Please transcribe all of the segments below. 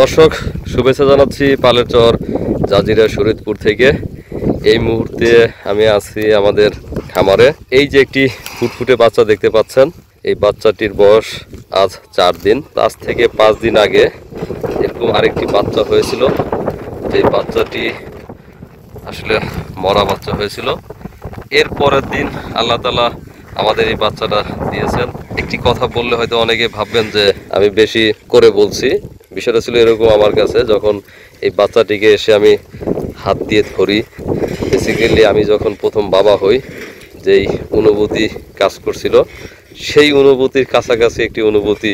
দর্শক শুভেচ্ছা জানাচ্ছি পালেরচর জাজিরা শরীয়তপুর থেকে। এই মুহূর্তে আমি আছি আমাদের খামারে। এই যে একটি ফুটফুটে বাচ্চা দেখতে পাচ্ছেন, এই বাচ্চাটির বয়স আজ 4 দিন। আজ থেকে 5 দিন আগে এরকম আরেকটি বাচ্চা হয়েছিল। এই বাচ্চাটি আসলে মরা বাচ্চা হয়েছিল। এর পরের দিন আল্লাহ তাআলা আমাদের এই বাচ্চাটা দিয়েছেন। একটি কথা বললে হয়তো অনেকে ভাববেন যে আমি বেশি করে বলছি। বিষয়টা ছিল এরকম, আমার কাছে যখন এই বাচ্চাটিকে এসে আমি হাত দিয়ে ধরি, বেসিক্যালি আমি যখন প্রথম বাবা হই যেই অনুভূতি কাজ করছিল, সেই অনুভূতির কাছাকাছি একটি অনুভূতি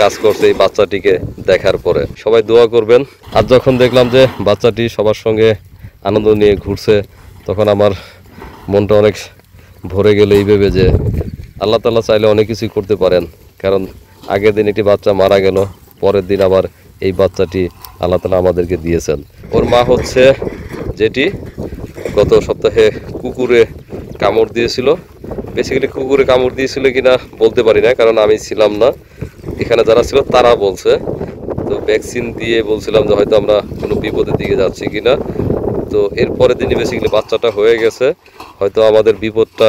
কাজ করছে এই বাচ্চাটিকে দেখার পরে। সবাই দোয়া করবেন। আর যখন দেখলাম যে বাচ্চাটি সবার সঙ্গে আনন্দ নিয়ে ঘুরছে, তখন আমার মনটা অনেক ভরে গেল এই ভেবে যে আল্লাহ তাআলা চাইলে অনেক কিছুই করতে পারেন। কারণ আগের দিন একটি বাচ্চা মারা গেল, পরের দিন আবার এই বাচ্চাটি আল্লাহ তাআলা আমাদেরকে দিয়েছেন। ওর মা হচ্ছে যেটি গত সপ্তাহে কুকুরে কামড় দিয়েছিল। বেসিক্যালি কুকুরে কামড় দিয়েছিল কিনা বলতে পারি না, কারণ আমি ছিলাম না। এখানে যারা ছিল তারা বলছে। তো ভ্যাকসিন দিয়ে বলছিলাম যে হয়তো আমরা কোনো বিপদের দিকে যাচ্ছি কিনা। তো এরপরের দিনই বেসিক্যালি বাচ্চাটা হয়ে গেছে। হয়তো আমাদের বিপদটা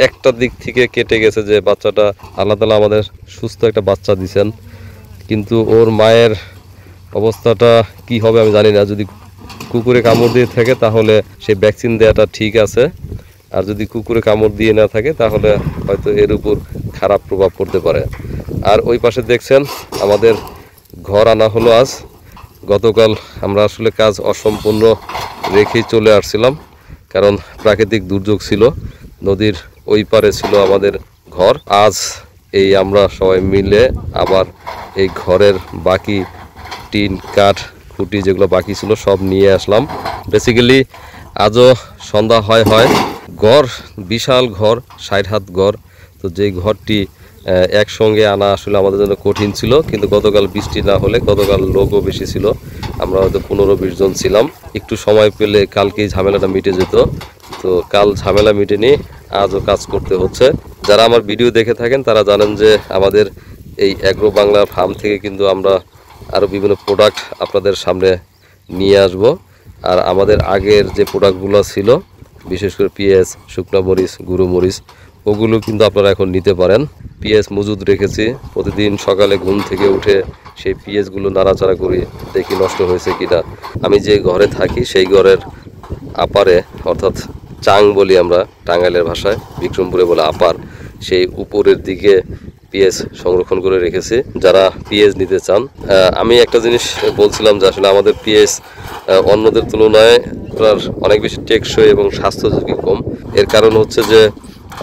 একটা দিক থেকে কেটে গেছে যে বাচ্চাটা আল্লাহ তাআলা আমাদের সুস্থ একটা বাচ্চা দিয়েছেন। কিন্তু ওর মায়ের অবস্থাটা কি হবে আমি জানি না। যদি কুকুরে কামড় দিয়ে থাকে তাহলে সেই ভ্যাকসিন দেওয়াটা ঠিক আছে, আর যদি কুকুরে কামড় দিয়ে না থাকে তাহলে হয়তো এর উপর খারাপ প্রভাব পড়তে পারে। আর ওই পাশে দেখছেন আমাদের ঘর আনা হলো আজ। গতকাল আমরা আসলে কাজ অসম্পূর্ণ রেখেই চলে আসছিলাম, কারণ প্রাকৃতিক দুর্যোগ ছিল। নদীর ওই পারে ছিল আমাদের ঘর। আজ এই আমরা সবাই মিলে আবার এই ঘরের বাকি টিন কাঠ খুঁটি যেগুলো বাকি ছিল সব নিয়ে আসলাম। বেসিক্যালি আজও সন্ধ্যা হয় ঘর বিশাল ঘর, 60 হাত ঘর। তো যেই ঘরটি একসঙ্গে আনা আসলে আমাদের জন্য কঠিন ছিল। কিন্তু গতকাল বৃষ্টি না হলে, গতকাল লোকও বেশি ছিল, আমরা হয়তো 15-20 জন ছিলাম। একটু সময় পেলে কালকেই ঝামেলাটা মিটে যেত। তো কাল ঝামেলা মিটেনি, আজও কাজ করতে হচ্ছে। যারা আমার ভিডিও দেখে থাকেন তারা জানেন যে আমাদের এই অ্যাগ্রো বাংলা ফার্ম থেকে কিন্তু আমরা আরও বিভিন্ন প্রোডাক্ট আপনাদের সামনে নিয়ে আসব। আর আমাদের আগের যে প্রোডাক্টগুলো ছিল, বিশেষ করে পেঁয়াজ, শুকনো মরিচ, গুঁড়ো মরিচ, ওগুলো কিন্তু আপনারা এখন নিতে পারেন। পেঁয়াজ মজুদ রেখেছি। প্রতিদিন সকালে ঘুম থেকে উঠে সেই পেঁয়াজগুলো নাড়াচাড়া করি, দেখি নষ্ট হয়েছে কিনা। আমি যে ঘরে থাকি সেই ঘরের আপারে, অর্থাৎ চাং বলি আমরা টাঙ্গাইলের ভাষায়, বিক্রমপুরে বলে আপার, সেই উপরের দিকে পেঁয়াজ সংরক্ষণ করে রেখেছি যারা পেঁয়াজ নিতে চান। আমি একটা জিনিস বলছিলাম যে আসলে আমাদের পেঁয়াজ অন্যদের তুলনায় অনেক বেশি টেকসই এবং স্বাস্থ্য ঝুঁকি কম। এর কারণ হচ্ছে যে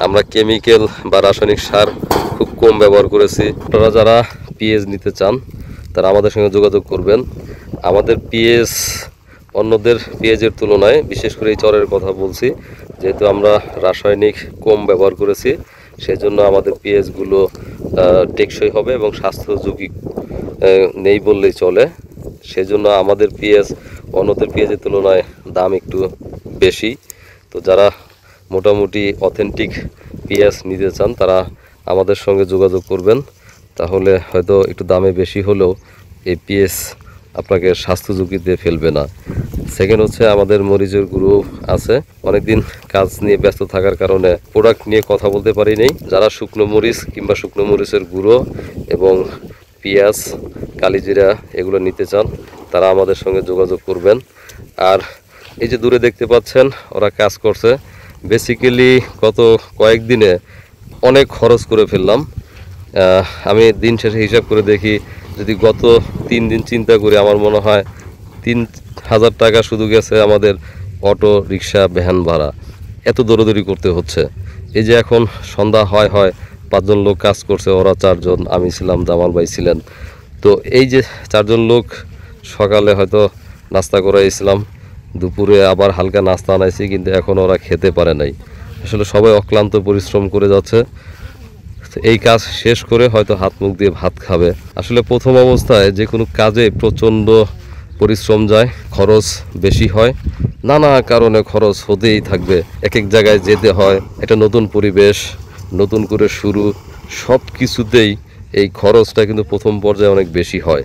আমরা কেমিক্যাল বা রাসায়নিক সার খুব কম ব্যবহার করেছি। আপনারা যারা পেঁয়াজ নিতে চান তারা আমাদের সঙ্গে যোগাযোগ করবেন। আমাদের পেঁয়াজ অন্যদের পেঁয়াজের তুলনায়, বিশেষ করে এই চরের কথা বলছি, যেহেতু আমরা রাসায়নিক কম ব্যবহার করেছি, সেজন্য আমাদের পেঁয়াজগুলো টেকসই হবে এবং স্বাস্থ্য ঝুঁকি নেই বললেই চলে। সেজন্য আমাদের পেঁয়াজ অন্যদের পেঁয়াজের তুলনায় দাম একটু বেশি। তো যারা মোটামুটি অথেন্টিক পেঁয়াজ নিতে চান তারা আমাদের সঙ্গে যোগাযোগ করবেন। তাহলে হয়তো একটু দামে বেশি হলেও এই পেঁয়াজ আপনাকে স্বাস্থ্য ঝুঁকিতে ফেলবে না। সেকেন্ড হচ্ছে আমাদের মরিচের গুঁড়ো আছে। অনেকদিন কাজ নিয়ে ব্যস্ত থাকার কারণে প্রোডাক্ট নিয়ে কথা বলতে পারিনি। যারা শুকনো মরিচ কিংবা শুকনো মরিচের গুঁড়ো এবং পেঁয়াজ, কালিজিরা এগুলো নিতে চান তারা আমাদের সঙ্গে যোগাযোগ করবেন। আর এই যে দূরে দেখতে পাচ্ছেন ওরা কাজ করছে। বেসিক্যালি গত কয়েকদিনে অনেক খরচ করে ফেললাম। আমি দিন শেষে হিসাব করে দেখি, যদি গত 3 দিন চিন্তা করি, আমার মনে হয় 3000 টাকা শুধু গেছে আমাদের অটো রিক্সা ভ্যান ভাড়া। এত দৌড়াদৌড়ি করতে হচ্ছে। এই যে এখন সন্ধ্যা হয় 5 জন লোক কাজ করছে, ওরা 4 জন, আমি ছিলাম, জামাল ভাই ছিলেন। তো এই যে 4 জন লোক সকালে হয়তো নাস্তা করাইছিলাম, দুপুরে আবার হালকা নাস্তা আনাইছি, কিন্তু এখন ওরা খেতে পারে নাই। আসলে সবাই অক্লান্ত পরিশ্রম করে যাচ্ছে। তো এই কাজ শেষ করে হয়তো হাত মুখ দিয়ে ভাত খাবে। আসলে প্রথম অবস্থায় যে কোনো কাজে প্রচণ্ড পরিশ্রম যায়, খরচ বেশি হয়, নানা কারণে খরচ হতেই থাকবে। এক এক জায়গায় যেতে হয়, একটা নতুন পরিবেশ, নতুন করে শুরু, সব কিছুতেই এই খরচটা কিন্তু প্রথম পর্যায়ে অনেক বেশি হয়।